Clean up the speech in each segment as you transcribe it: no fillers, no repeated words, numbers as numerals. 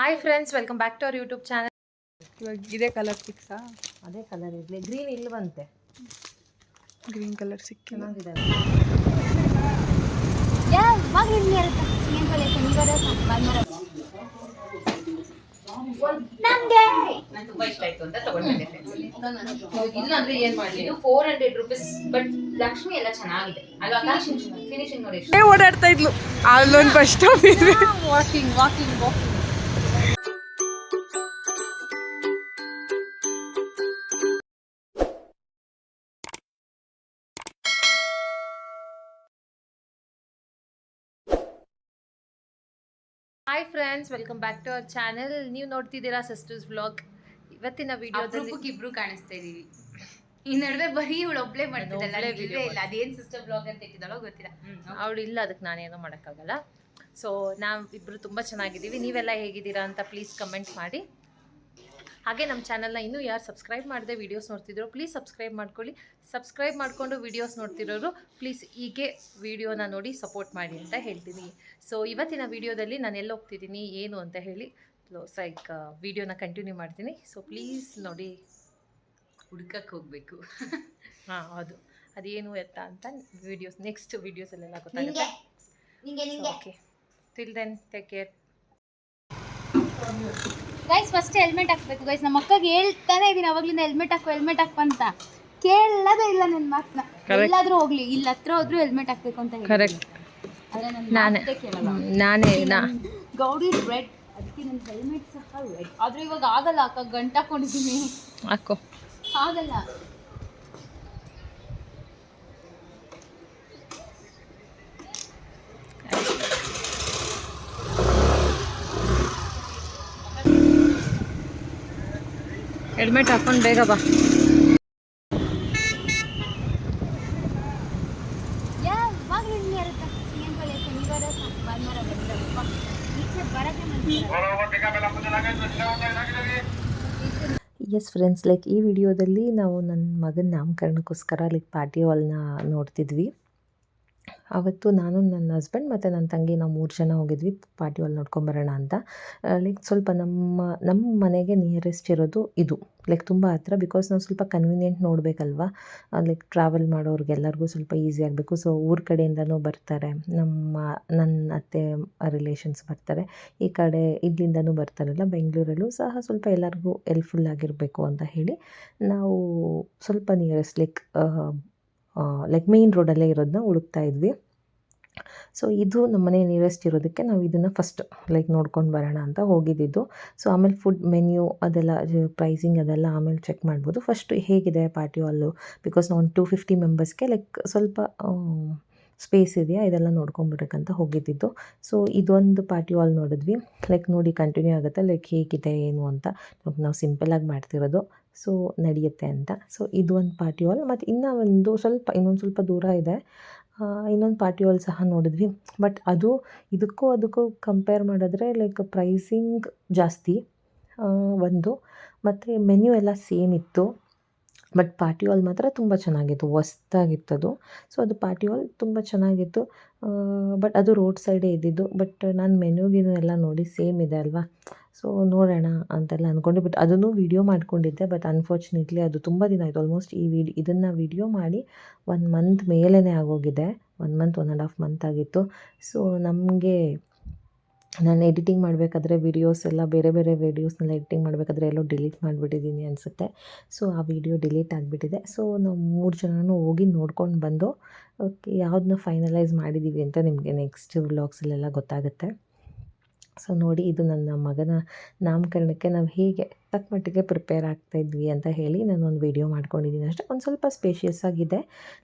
Hi friends, welcome back to our YouTube channel. ಇವಾಗ ಇದೇ colour ಫಿಕ್ಸಾ? ಅದೇ ಕಲರ್ ಇರಲಿ, ಗ್ರೀನ್ ಇಲ್ವಂತೆ. ಗ್ರೀನ್ ಕಲರ್ ಸಿಕ್ಕಿಲ್ಲ. ಚೆನ್ನಾಗಿದೆ. ತುಂಬ ಇಷ್ಟ ಆಯ್ತು ಅಂತ ತಗೊಂಡಿದ್ದೆ. ಇಲ್ಲಾಂದ್ರೆ ಏನ್ ಮಾಡಲಿ, ಇದು 400 ರುಪೀಸ್. ಬಟ್ ಲಕ್ಷ್ಮಿ ಎಲ್ಲ ಚೆನ್ನಾಗಿದೆ ಅಲ್ವಾ? ಫಿನಿಶಿಂಗ್ ನೋಡಿ. ಓಡಾಡ್ತಾ ಇದ್ಲು ಅಲ್ಲೊಂದು ಬಸ್ ಸ್ಟಾಪ್ ಇದೆ. Walking. Hi friends, welcome back to our channel. ನೀವು ನೋಡ್ತಿದ್ದೀರಾ ಸಿಸ್ಟರ್ಸ್ ವ್ಲಾಗ್. ಇವತ್ತಿನ ವಿಡಿಯೋದಲ್ಲಿ ಇಬ್ರು ಕಾಣಿಸ್ತಾ ಇದೀವಿ. ಈ ನಡುವೆ ಬರೀ ಇವಳು ಒಬ್ಳೆ ಮಾಡ್ತಿದ್ದಲ್ಲ, ಇಲ್ಲ ಅದೇನ್ ಸಿಸ್ಟರ್ ಬ್ಲಾಗ್ ಅಂತ ಇಟ್ಟಿದ್ದಾಳೋ ಗೊತ್ತಿಲ್ಲ. ಅವಳು ಇಲ್ಲ, ಅದಕ್ಕೆ ನಾನೇನೋ ಮಾಡೋಕ್ಕಾಗಲ್ಲ. ಸೊ ನಾವಿಬ್ಬರು ತುಂಬ ಚೆನ್ನಾಗಿದ್ದೀವಿ. ನೀವೆಲ್ಲ ಹೇಗಿದ್ದೀರಾ ಅಂತ ಪ್ಲೀಸ್ ಕಮೆಂಟ್ ಮಾಡಿ. ಹಾಗೆ ನಮ್ಮ ಚಾನಲ್ನ ಇನ್ನೂ ಯಾರು ಸಬ್ಸ್ಕ್ರೈಬ್ ಮಾಡದೆ ವೀಡಿಯೋಸ್ ನೋಡ್ತಿದ್ರು ಪ್ಲೀಸ್ ಸಬ್ಸ್ಕ್ರೈಬ್ ಮಾಡ್ಕೊಳ್ಳಿ. ಸಬ್ಸ್ಕ್ರೈಬ್ ಮಾಡಿಕೊಂಡು ವೀಡಿಯೋಸ್ ನೋಡ್ತಿರೋರು ಪ್ಲೀಸ್ ಹೀಗೆ ವೀಡಿಯೋನ ನೋಡಿ ಸಪೋರ್ಟ್ ಮಾಡಿ ಅಂತ ಹೇಳ್ತೀನಿ. ಸೊ ಇವತ್ತಿನ ವೀಡಿಯೋದಲ್ಲಿ ನಾನು ಎಲ್ಲಿ ಹೋಗ್ತಿದ್ದೀನಿ ಏನು ಅಂತ ಹೇಳಿ ಲೈಕ್ ವೀಡಿಯೋನ ಕಂಟಿನ್ಯೂ ಮಾಡ್ತೀನಿ. ಸೊ ಪ್ಲೀಸ್ ನೋಡಿ. ಹುಡ್ಕಕ್ಕೆ ಹೋಗ್ಬೇಕು. ಹಾಂ ಹೌದು, ಅದೇನು ಎತ್ತ ಅಂತ ನೆಕ್ಸ್ಟ್ ವೀಡಿಯೋಸಲ್ಲೆಲ್ಲ ಗೊತ್ತಾಗುತ್ತೆ. Okay, till then take care. Guys first helmet ಹಾಕ್ಬೇಕು ಗೈಸ್. ನಮ್ಮ ಅಕ್ಕಗೆ ಹೇಳ್ತಾನೆ ಇದೀನಿ ಅವಾಗ್ಲಿಂದ ಹೆಲ್ಮೆಟ್ ಹಾಕು ಅಂತ. ಕೇಳೋದೇ ಇಲ್ಲ ನನ್ನ ಮಾತನ್ನ. ಎಲ್ಲಾದ್ರೂ ಹೋಗ್ಲಿ, ಇಲ್ಲಿ ಹತ್ರ ಹೋದ್ರು ಹೆಲ್ಮೆಟ್ ಹಾಕ್ಬೇಕು ಅಂತ ಹೇಳಿ. ಕರೆಕ್ಟ್. ನಾನೇ ಗೌಡಿ ರೆಡ್, ಅದಕ್ಕೆ ನನ್ನ ಹೆಲ್ಮೆಟ್ ಸಹ ರೆಡ್. ಆದ್ರೆ ಇವಾಗ ಆಗಲ್ಲ ಅಕ್ಕ, ಗಂಟು ಹಾಕೊಂಡಿದ್ದೀನಿ. ಹಾಕೋ. ಆಗಲ್ಲ. ಹೆಲ್ಮೆಟ್ ಹಾಕೊಂಡು ಬೇಗ ಬಾ. ಎಸ್ ಫ್ರೆಂಡ್ಸ್, ಲೈಕ್ ಈ ವಿಡಿಯೋದಲ್ಲಿ ನಾವು ನನ್ನ ಮಗನ ನಾಮಕರಣಕ್ಕೋಸ್ಕರ ಲೈಕ್ ಪಾರ್ಟಿ ಹಾಲ್ನ ನೋಡ್ತಿದ್ವಿ. ಆವತ್ತು ನಾನು, ನನ್ನ ಹಸ್ಬೆಂಡ್ ಮತ್ತು ನನ್ನ ತಂಗಿ ನಾವು 3 ಜನ ಹೋಗಿದ್ವಿ ಪಾರ್ಟಿ ಹಾಲ್ ನೋಡ್ಕೊಂಬರೋಣ ಅಂತ. ಲೈಕ್ ಸ್ವಲ್ಪ ನಮ್ಮ ಮನೆಗೆ ನಿಯರೆಸ್ಟ್ ಇರೋದು ಇದು, ಲೈಕ್ ತುಂಬ ಹತ್ರ. ಬಿಕಾಸ್ ನಾವು ಸ್ವಲ್ಪ ಕನ್ವೀನಿಯೆಂಟ್ ನೋಡಬೇಕಲ್ವ, ಲೈಕ್ ಟ್ರಾವೆಲ್ ಮಾಡೋರಿಗೆಲ್ಲರಿಗೂ ಸ್ವಲ್ಪ ಈಸಿ ಆಗಬೇಕು. ಸೊ ಊರ ಕಡೆಯಿಂದನೂ ಬರ್ತಾರೆ, ನನ್ನ ಅತ್ತೆ ರಿಲೇಷನ್ಸ್ ಬರ್ತಾರೆ, ಈ ಕಡೆ ಇಲ್ಲಿಂದನೂ ಬರ್ತಾರಲ್ಲ, ಬೆಂಗಳೂರಲ್ಲೂ ಸಹ ಸ್ವಲ್ಪ ಎಲ್ಲರಿಗೂ ಹೆಲ್ಪ್ಫುಲ್ ಆಗಿರಬೇಕು ಅಂತ ಹೇಳಿ ನಾವು ಸ್ವಲ್ಪ ನಿಯರೆಸ್ಟ್ ಲೈಕ್ ಮೇಯ್ನ್ ರೋಡಲ್ಲೇ ಇರೋದನ್ನ ಹುಡುಕ್ತಾ ಇದ್ವಿ. ಸೊ ಇದು ನಮ್ಮನೆ ನಿಯರೆಸ್ಟ್ ಇರೋದಕ್ಕೆ ನಾವು ಇದನ್ನು ಫಸ್ಟ್ ಲೈಕ್ ನೋಡ್ಕೊಂಡು ಬರೋಣ ಅಂತ ಹೋಗಿದ್ದಿದ್ದು. ಸೊ ಆಮೇಲೆ ಫುಡ್ ಮೆನ್ಯೂ ಅದೆಲ್ಲ ಪ್ರೈಸಿಂಗ್ ಅದೆಲ್ಲ ಆಮೇಲೆ ಚೆಕ್ ಮಾಡ್ಬೋದು. ಫಸ್ಟ್ ಹೇಗಿದೆ ಪಾರ್ಟಿ ಹಾಲು, ಬಿಕಾಸ್ ನಾವು ಒಂದು 250 ಮೆಂಬರ್ಸ್ಗೆ ಲೈಕ್ ಸ್ವಲ್ಪ ಸ್ಪೇಸ್ ಇದೆಯಾ ಇದೆಲ್ಲ ನೋಡ್ಕೊಂಬರ್ಬೇಕಂತ ಹೋಗಿದ್ದಿದ್ದು. ಸೊ ಇದೊಂದು ಪಾರ್ಟಿ ಹಾಲ್ ನೋಡಿದ್ವಿ. ಲೈಕ್ ನೋಡಿ ಕಂಟಿನ್ಯೂ ಆಗುತ್ತೆ ಲೈಕ್ ಹೇಗಿದೆ ಏನು ಅಂತ. ನಾವು ಸಿಂಪಲಾಗಿ ಮಾಡ್ತಿರೋದು, ಸೊ ನಡೆಯುತ್ತೆ ಅಂತ. ಸೊ ಇದು ಒಂದು ಪಾರ್ಟಿ ಹಾಲ್. ಮತ್ತು ಇನ್ನೊಂದು ಸ್ವಲ್ಪ ದೂರ ಇದೆ ಇನ್ನೊಂದು ಪಾರ್ಟಿ ಹಾಲ್ ಸಹ ನೋಡಿದ್ವಿ. ಬಟ್ ಅದು ಇದಕ್ಕೂ ಕಂಪೇರ್ ಮಾಡಿದ್ರೆ ಲೈಕ್ ಪ್ರೈಸಿಂಗ್ ಜಾಸ್ತಿ ಒಂದು, ಮತ್ತು ಮೆನ್ಯೂ ಎಲ್ಲ ಸೇಮ್ ಇತ್ತು. ಬಟ್ ಪಾರ್ಟಿ ಹಾಲ್ ಮಾತ್ರ ತುಂಬ ಚೆನ್ನಾಗಿತ್ತು, ಹೊಸ್ದಾಗಿತ್ತದು. ಸೊ ಅದು ಪಾರ್ಟಿ ಹಾಲ್ ತುಂಬ ಚೆನ್ನಾಗಿತ್ತು. ಬಟ್ ಅದು ರೋಡ್ ಸೈಡೇ ಇದ್ದಿದ್ದು. ಬಟ್ ನಾನು ಮೆನ್ಯೂಗಿನೂ ಎಲ್ಲ ನೋಡಿ ಸೇಮ್ ಇದೆ ಅಲ್ವಾ, ಸೊ ನೋಡೋಣ ಅಂತೆಲ್ಲ ಅಂದ್ಕೊಂಡೆ. ಬಟ್ ಅದನ್ನು ವೀಡಿಯೋ ಮಾಡ್ಕೊಂಡಿದ್ದೆ. ಬಟ್ ಅನ್ಫಾರ್ಚುನೇಟ್ಲಿ ಅದು ತುಂಬ ದಿನ ಆಯಿತು. ಆಲ್ಮೋಸ್ಟ್ ಇದನ್ನು ವೀಡಿಯೋ ಮಾಡಿ 1 ಮಂತ್ ಮೇಲೇ ಆಗೋಗಿದೆ. 1 ಮಂತ್ 1.5 ಮಂತ್ ಆಗಿತ್ತು. ಸೊ ನಮಗೆ ನಾನು ಎಡಿಟಿಂಗ್ ಮಾಡಬೇಕಾದ್ರೆ ವೀಡಿಯೋಸ್ ಎಲ್ಲ ಬೇರೆ ವೀಡಿಯೋಸ್ನೆಲ್ಲ ಎಡಿಟಿಂಗ್ ಮಾಡಬೇಕಾದ್ರೆ ಎಲ್ಲೋ ಡಿಲೀಟ್ ಮಾಡಿಬಿಟ್ಟಿದ್ದೀನಿ ಅನಿಸುತ್ತೆ. ಸೊ ಆ ವಿಡಿಯೋ ಡಿಲೀಟ್ ಆಗಿಬಿಟ್ಟಿದೆ. ಸೊ ನಾವು 3 ಜನನೂ ಹೋಗಿ ನೋಡ್ಕೊಂಡು ಬಂದು ಓಕೆ ಯಾವುದನ್ನ ಫೈನಲೈಸ್ ಮಾಡಿದ್ದೀವಿ ಅಂತ ನಿಮಗೆ ನೆಕ್ಸ್ಟ್ ವ್ಲಾಗ್ಸಲ್ಲೆಲ್ಲ ಗೊತ್ತಾಗುತ್ತೆ. ಸೊ ನೋಡಿ, ಇದು ನನ್ನ ಮಗನ ನಾಮಕರಣಕ್ಕೆ ನಾವು ಹೇಗೆ ತಕ್ಕ ಮಟ್ಟಿಗೆ ಪ್ರಿಪೇರ್ ಆಗ್ತಾಯಿದ್ವಿ ಅಂತ ಹೇಳಿ ನಾನೊಂದು ವೀಡಿಯೋ ಮಾಡ್ಕೊಂಡಿದ್ದೀನಿ ಅಷ್ಟೇ. ಒಂದು ಸ್ವಲ್ಪ ಸ್ಪೇಷಿಯಸ್ ಆಗಿದೆ.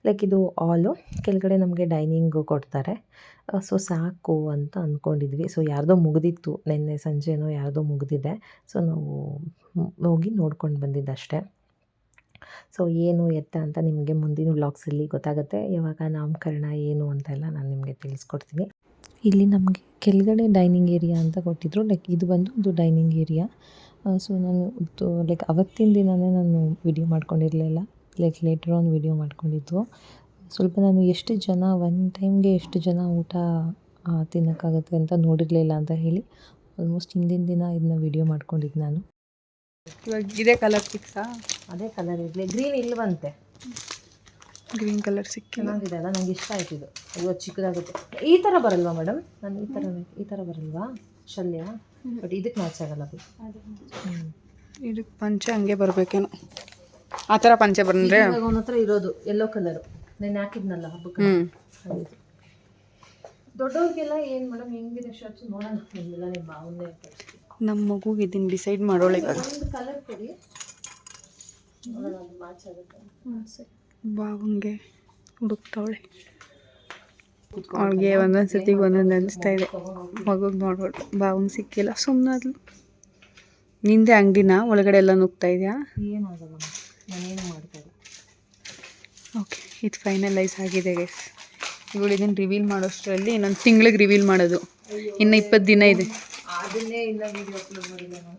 ಲೈಕ್ ಇದು ಹಾಲು, ಕೆಳಗಡೆ ನಮಗೆ ಡೈನಿಂಗು ಕೊಡ್ತಾರೆ. ಸೊ ಸಾಕು ಅಂತ ಅಂದ್ಕೊಂಡಿದ್ವಿ. ಸೊ ಯಾರ್ದೋ ಮುಗಿದಿತ್ತು, ನಿನ್ನೆ ಸಂಜೆನೋ ಯಾರ್ದೋ ಮುಗಿದಿದೆ. ಸೊ ನಾವು ಹೋಗಿ ನೋಡ್ಕೊಂಡು ಬಂದಿದ್ದಷ್ಟೇ. ಸೊ ಏನು ಎತ್ತ ಅಂತ ನಿಮಗೆ ಮುಂದಿನ ವ್ಲಾಗ್ಸಲ್ಲಿ ಗೊತ್ತಾಗುತ್ತೆ. ಯಾವಾಗ ನಾಮಕರಣ ಏನು ಅಂತೆಲ್ಲ ನಾನು ನಿಮಗೆ ತಿಳಿಸ್ಕೊಡ್ತೀನಿ. ಇಲ್ಲಿ ನಮಗೆ ಕೆಳಗಡೆ ಡೈನಿಂಗ್ ಏರಿಯಾ ಅಂತ ಕೊಟ್ಟಿದ್ದರು. ಲೈಕ್ ಇದು ಡೈನಿಂಗ್ ಏರಿಯಾ. ಸೊ ನಾನು ಲೈಕ್ ಅವತ್ತಿನ ದಿನವೇ ನಾನು ವೀಡಿಯೋ ಮಾಡ್ಕೊಂಡಿರಲಿಲ್ಲ. ಲೈಕ್ ಲೇಟರ್ ಆನ್ ವೀಡಿಯೋ ಮಾಡ್ಕೊಂಡಿದ್ದು. ಸ್ವಲ್ಪ ನಾನು ಎಷ್ಟು ಜನ ಊಟ ತಿನ್ನೋಕ್ಕಾಗುತ್ತೆ ಅಂತ ನೋಡಿರಲಿಲ್ಲ ಅಂತ ಹೇಳಿ ಆಲ್ಮೋಸ್ಟ್ ಹಿಂದಿನ ದಿನ ಇದನ್ನ ವಿಡಿಯೋ ಮಾಡ್ಕೊಂಡಿದ್ದು ನಾನು. ಇವಾಗ ಇದೇ ಕಲರ್ ಫಿಕ್ಸಾ? ಅದೇ ಕಲರ್ ಇರಲಿ, ಗ್ರೀನ್ ಇಲ್ವಂತೆ. ಗ್ರೀನ್ ಕಲರ್ ಸಿಕ್ಕಿಲ್ಲ. ಚೆನ್ನಾಗಿದೆ ಅಲ್ಲ, ನಂಗೆ ಇಷ್ಟ ಆಯ್ತು ಇದು. ಇವತ್ತು ಚಿಕ್ಕದಾಗುತ್ತೆ. ಈ ಥರ ಬರಲ್ವಾ ಮೇಡಮ್? ನಾನು ಈ ಥರ ಬರಲ್ವಾ ಶಲ್ಯ? ಬಟ್ ಇದಕ್ಕೆ ಮ್ಯಾಚ್ ಆಗಲ್ಲ ಅದು. ಇದಕ್ಕೆ ಪಂಚೆ ಹಂಗೆ ಬರಬೇಕೇನೋ, ಆ ಥರ ಪಂಚೆ ಬಂದರೆ. ಅವನ ಹತ್ರ ಇರೋದು ಯೆಲ್ಲೋ ಕಲರು, ನಾನು ಹಾಕಿದ್ನಲ್ಲ ಹಬ್ಬಕ್ಕೆ. ಹೌದು. ದೊಡ್ಡವ್ರಿಗೆಲ್ಲ ಏನು ಮೇಡಮ್ ಹೆಂಗಿದೆ ಶರ್ಟ್ಸ್ ನೋಡೋಣ. ನಿಮ್ಮೆಲ್ಲ ನಿಮ್ಮ ಭಾವನೆ ನಮ್ಮ ಮಗುಗೆ ಇದನ್ನು ಡಿಸೈಡ್ ಮಾಡೋಳೆ. ಒಂದು ಕಲರ್ ಕೊಡಿ ನೋಡೋಣ, ಅದು ಮ್ಯಾಚ್ ಆಗುತ್ತೆ. ಸರಿ. ಬಾವಂಗೆ ಹುಡುಕ್ತಾವಳೆ. ಅವಳಿಗೆ ಒಂದೊಂದು ಸತಿಗೆ ಒಂದೊಂದು ಅನಿಸ್ತಾ ಇದೆ. ಮಗುಗೆ ನೋಡ್ಬಿಟ್ಟು ಬಾವಂಗೆ ಸಿಕ್ಕಿಲ್ಲ, ಸುಮ್ಮನಾದ್ಲು. ನಿಂದೆ ಅಂಗಡಿನ ಒಳಗಡೆ ಎಲ್ಲ ನುಗ್ತಾ ಇದೆಯಾ? ಏನಾಗಲ್ಲ, ನಾನೇನು ಮಾಡ್ತಾಯಿಲ್ಲ. ಓಕೆ, ಇದು ಫೈನಲೈಸ್ ಆಗಿದೆ ಗೈಸ್. ಇವಳು ಇದನ್ನು ರಿವೀಲ್ ಮಾಡೋಷ್ಟರಲ್ಲಿ ಇನ್ನೊಂದು ತಿಂಗಳಿಗೆ ರಿವೀಲ್ ಮಾಡೋದು. ಇನ್ನು 20 ದಿನ ಇದೆ. ಅದನ್ನೇ ಇಲ್ಲ ವಿಡಿಯೋ ಅಪ್ಲೋಡ್ ಮಾಡಿಲ್ಲ ನಾನು.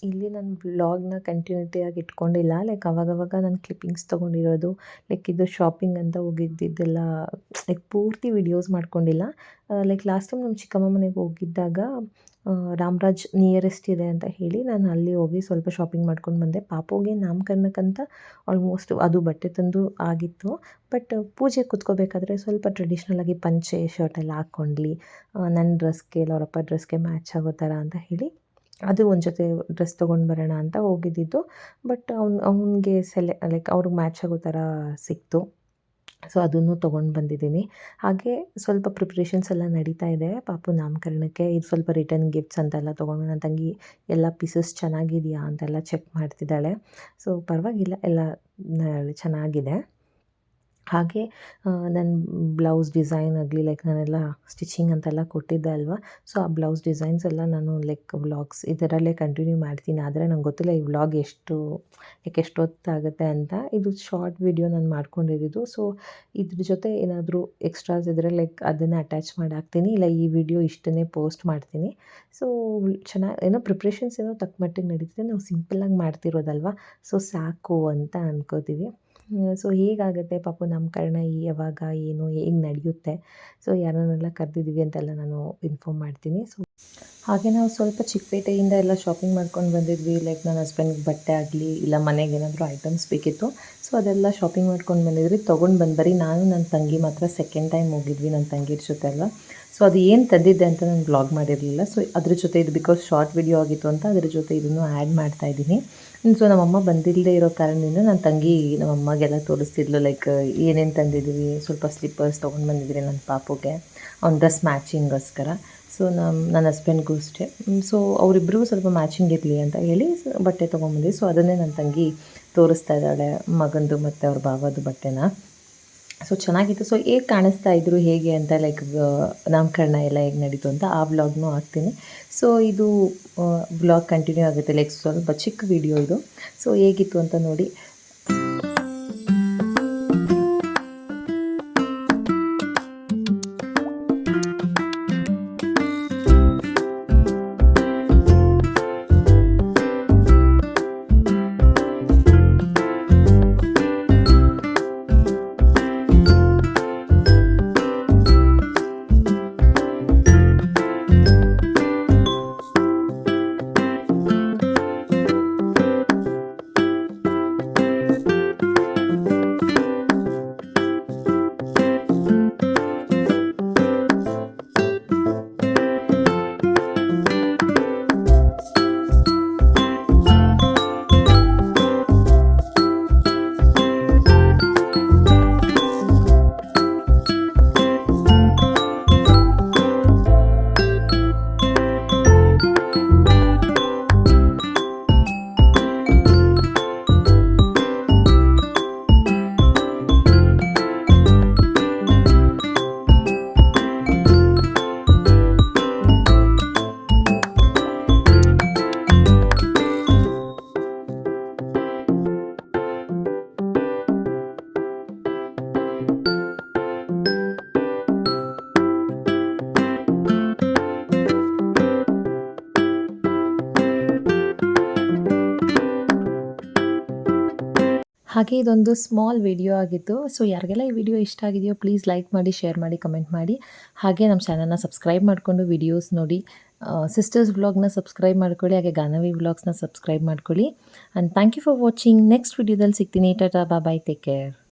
ಇಲ್ಲಿ ನಾನು ವ್ಲಾಗ್ನ ಕಂಟಿನ್ಯೂಟಿಯಾಗಿ ಇಟ್ಕೊಂಡಿಲ್ಲ. ಲೈಕ್ ಅವಾಗವಾಗ ನಾನು ಕ್ಲಿಪ್ಪಿಂಗ್ಸ್ ತೊಗೊಂಡಿರೋದು, ಲೈಕ್ ಇದು ಶಾಪಿಂಗ್ ಅಂತ ಹೋಗಿದ್ದಿದ್ದೆಲ್ಲ ಲೈಕ್ ಪೂರ್ತಿ ವಿಡಿಯೋಸ್ ಮಾಡ್ಕೊಂಡಿಲ್ಲ. ಲೈಕ್ ಲಾಸ್ಟ್ ಟೈಮ್ ನಮ್ಮ ಚಿಕ್ಕಮ್ಮ ಮನೆಗೆ ಹೋಗಿದ್ದಾಗ ರಾಮರಾಜ್ ನಿಯರೆಸ್ಟ್ ಇದೆ ಅಂತ ಹೇಳಿ ನಾನು ಅಲ್ಲಿ ಹೋಗಿ ಸ್ವಲ್ಪ ಶಾಪಿಂಗ್ ಮಾಡ್ಕೊಂಡು ಬಂದೆ. ಪಾಪುಗೆ ನಾಮಕರಣಕ್ಕಂತ ಆಲ್ಮೋಸ್ಟ್ ಅದು ಬಟ್ಟೆ ತಂದು ಆಗಿತ್ತು. ಬಟ್ ಪೂಜೆ ಕೂತ್ಕೋಬೇಕಾದ್ರೆ ಸ್ವಲ್ಪ ಟ್ರೆಡಿಷ್ನಲಾಗಿ ಪಂಚೆ ಶರ್ಟ್ ಎಲ್ಲ ಹಾಕ್ಕೊಂಡ್ಲಿ, ನನ್ನ ಡ್ರೆಸ್ಗೆ ಇಲ್ಲ ಅವರಪ್ಪ ಡ್ರೆಸ್ಗೆ ಮ್ಯಾಚ್ ಆಗೋ ಥರ ಅಂತ ಹೇಳಿ ಅದು ಒಂದು ಜೊತೆ ಡ್ರೆಸ್ ತೊಗೊಂಡು ಬರೋಣ ಅಂತ ಹೋಗಿದ್ದಿದ್ದು. ಬಟ್ ಅವನಿಗೆ ಲೈಕ್ ಅವ್ರಿಗೆ ಮ್ಯಾಚ್ ಆಗೋ ಥರ ಸಿಕ್ತು. ಸೊ ಅದನ್ನು ತೊಗೊಂಡು ಬಂದಿದ್ದೀನಿ. ಹಾಗೆ ಸ್ವಲ್ಪ ಪ್ರಿಪ್ರೇಷನ್ಸ್ ಎಲ್ಲ ನಡೀತಾ ಇದೆ ಪಾಪು ನಾಮಕರಣಕ್ಕೆ. ಇದು ಸ್ವಲ್ಪ ರಿಟರ್ನ್ ಗಿಫ್ಟ್ಸ್ ಅಂತೆಲ್ಲ ತೊಗೊಂಡು ನನ್ನ ತಂಗಿ ಎಲ್ಲ ಪೀಸಸ್ ಚೆನ್ನಾಗಿದೆಯಾ ಅಂತೆಲ್ಲ ಚೆಕ್ ಮಾಡ್ತಿದ್ದಾಳೆ. ಸೊ ಪರವಾಗಿಲ್ಲ, ಎಲ್ಲ ಚೆನ್ನಾಗಿದೆ. ಹಾಗೆ ನನ್ನ ಬ್ಲೌಸ್ ಡಿಸೈನ್ ಆಗಲಿ, ಲೈಕ್ ನಾನೆಲ್ಲ ಸ್ಟಿಚಿಂಗ್ ಅಂತೆಲ್ಲ ಕೊಟ್ಟಿದ್ದೆ ಅಲ್ವಾ. ಸೊ ಆ ಬ್ಲೌಸ್ ಡಿಸೈನ್ಸ್ ಎಲ್ಲ ನಾನು ಲೈಕ್ ವ್ಲಾಗ್ಸ್ ಇದರಲ್ಲೇ ಕಂಟಿನ್ಯೂ ಮಾಡ್ತೀನಿ. ಆದರೆ ನಂಗೆ ಗೊತ್ತಿಲ್ಲ ಈ ವ್ಲಾಗ್ ಎಷ್ಟೊತ್ತಾಗುತ್ತೆ ಅಂತ. ಇದು ಶಾರ್ಟ್ ವಿಡಿಯೋ ನಾನು ಮಾಡ್ಕೊಂಡಿದ್ದು. ಸೊ ಇದ್ರ ಜೊತೆ ಏನಾದರೂ ಎಕ್ಸ್ಟ್ರಾಸ್ ಇದ್ದರೆ ಲೈಕ್ ಅದನ್ನು ಅಟ್ಯಾಚ್ ಮಾಡಿ ಹಾಕ್ತೀನಿ, ಇಲ್ಲ ಈ ವಿಡಿಯೋ ಇಷ್ಟನ್ನೇ ಪೋಸ್ಟ್ ಮಾಡ್ತೀನಿ. ಸೊ ಏನೋ ಪ್ರಿಪ್ರೇಷನ್ಸ್ ಏನೋ ತಕ್ಕ ಮಟ್ಟಿಗೆ ನಡೀತಿದೆ. ನಾವು ಸಿಂಪಲ್ಲಾಗಿ ಮಾಡ್ತಿರೋದಲ್ವ, ಸೊ ಸಾಕು ಅಂತ ಅಂದ್ಕೋತೀವಿ. ಸೊ ಹೇಗಾಗುತ್ತೆ ಪಾಪು ನಾಮಕರಣ, ಯಾವಾಗ ಏನು ಹೇಗೆ ನಡೆಯುತ್ತೆ, ಸೊ ಯಾರನ್ನೆಲ್ಲ ಕರೆದಿದ್ದೀವಿ ಅಂತೆಲ್ಲ ನಾನು ಇನ್ಫಾರ್ಮ್ ಮಾಡ್ತೀನಿ. ಸೊ ಹಾಗೆ ನಾವು ಸ್ವಲ್ಪ ಚಿಕ್ಕಪೇಟೆಯಿಂದ ಎಲ್ಲ ಶಾಪಿಂಗ್ ಮಾಡ್ಕೊಂಡು ಬಂದಿದ್ವಿ. ಲೈಕ್ ನನ್ನ ಹಸ್ಬೆಂಡ್ಗೆ ಬಟ್ಟೆ ಆಗಲಿ, ಇಲ್ಲ ಮನೆಗೆ ಏನಾದರೂ ಐಟಮ್ಸ್ ಬೇಕಿತ್ತು. ಸೊ ಅದೆಲ್ಲ ಶಾಪಿಂಗ್ ಮಾಡ್ಕೊಂಡು ಬಂದಿದ್ವಿ, ತೊಗೊಂಡು ಬರೀ ನಾನು ನನ್ನ ತಂಗಿ ಮಾತ್ರ ಸೆಕೆಂಡ್ ಟೈಮ್ ಹೋಗಿದ್ವಿ ನನ್ನ ತಂಗಿರ ಜೊತೆ ಅಲ್ವಾ. ಸೊ ಅದು ಏನು ತಂದಿದ್ದೆ ಅಂತ ನಾನು ವ್ಲಾಗ್ ಮಾಡಿರಲಿಲ್ಲ. ಸೊ ಅದ್ರ ಜೊತೆ ಇದು ಬಿಕಾಸ್ ಶಾರ್ಟ್ ವಿಡಿಯೋ ಆಗಿತ್ತು ಅಂತ ಅದ್ರ ಜೊತೆ ಇದನ್ನು ಆ್ಯಡ್ ಮಾಡ್ತಾಯಿದ್ದೀನಿ. ಸೊ ನಮ್ಮಮ್ಮ ಬಂದಿಲ್ಲದೆ ಇರೋ ಕಾರಣದಿಂದ ನನ್ನ ತಂಗಿ ನಮ್ಮಮ್ಮಗೆ ತೋರಿಸ್ತಿದ್ಲು, ಲೈಕ್ ಏನೇನು ತಂದಿದ್ದೀವಿ. ಸ್ವಲ್ಪ ಸ್ಲಿಪ್ಪರ್ಸ್ ತೊಗೊಂಡು ಬಂದಿದ್ರಿ ನನ್ನ ಪಾಪುಗೆ, ಅವ್ನ ಡ್ರೆಸ್ ಮ್ಯಾಚಿಂಗೋಸ್ಕರ. ಸೊ ನನ್ನ ಹಸ್ಬೆಂಡ್ಗೂ ಅಷ್ಟೇ. ಸೊ ಅವರಿಬ್ಬರಿಗೂ ಸ್ವಲ್ಪ ಮ್ಯಾಚಿಂಗ್ ಇರಲಿ ಅಂತ ಹೇಳಿ ಬಟ್ಟೆ ತೊಗೊಂಬಂದ್ವಿ. ಸೊ ಅದನ್ನೇ ನನ್ನ ತಂಗಿ ತೋರಿಸ್ತಾ ಇದ್ದಾಳೆ, ಮಗಂದು ಮತ್ತು ಅವ್ರ ಭಾವದು ಬಟ್ಟೆನ. ಸೊ ಚೆನ್ನಾಗಿತ್ತು. ಸೊ ಹೇಗೆ ಕಾಣಿಸ್ತಾ ಇದ್ರು ಹೇಗೆ ಅಂತ, ಲೈಕ್ ನಾಮಕರಣ ಎಲ್ಲ ಹೇಗೆ ನಡೀತು ಅಂತ ಆ ವ್ಲಾಗ್ನೂ ಹಾಕ್ತೀನಿ. ಸೊ ಇದು ವ್ಲಾಗ್ ಕಂಟಿನ್ಯೂ ಆಗುತ್ತೆ, ಲೈಕ್ ಸ್ವಲ್ಪ ಚಿಕ್ಕ ವಿಡಿಯೋ ಇದು. ಸೊ ಹೇಗಿತ್ತು ಅಂತ ನೋಡಿ. ಹಾಗೆ ಇದೊಂದು ಸ್ಮಾಲ್ ವಿಡಿಯೋ ಆಗಿತ್ತು. ಸೊ ಯಾರಿಗೆಲ್ಲ ಈ ವಿಡಿಯೋ ಇಷ್ಟ ಆಗಿದೆಯೋ ಪ್ಲೀಸ್ ಲೈಕ್ ಮಾಡಿ, ಶೇರ್ ಮಾಡಿ, ಕಮೆಂಟ್ ಮಾಡಿ. ಹಾಗೆ ನಮ್ಮ ಚಾನಲ್ನ ಸಬ್ಸ್ಕ್ರೈಬ್ ಮಾಡಿಕೊಂಡು ವಿಡಿಯೋಸ್ ನೋಡಿ. ಸಿಸ್ಟರ್ಸ್ ವ್ಲಾಗ್ನ ಸಬ್ಸ್ಕ್ರೈಬ್ ಮಾಡ್ಕೊಳ್ಳಿ, ಹಾಗೆ ಗಾನವಿ ವ್ಲಾಗ್ಸ್ನ ಸಬ್ಸ್ಕ್ರೈಬ್ ಮಾಡ್ಕೊಳ್ಳಿ. And thank you for watching. Next ವಿಡಿಯೋದಲ್ಲಿ ಸಿಗ್ತೀನಿ. Tata, bye, take care.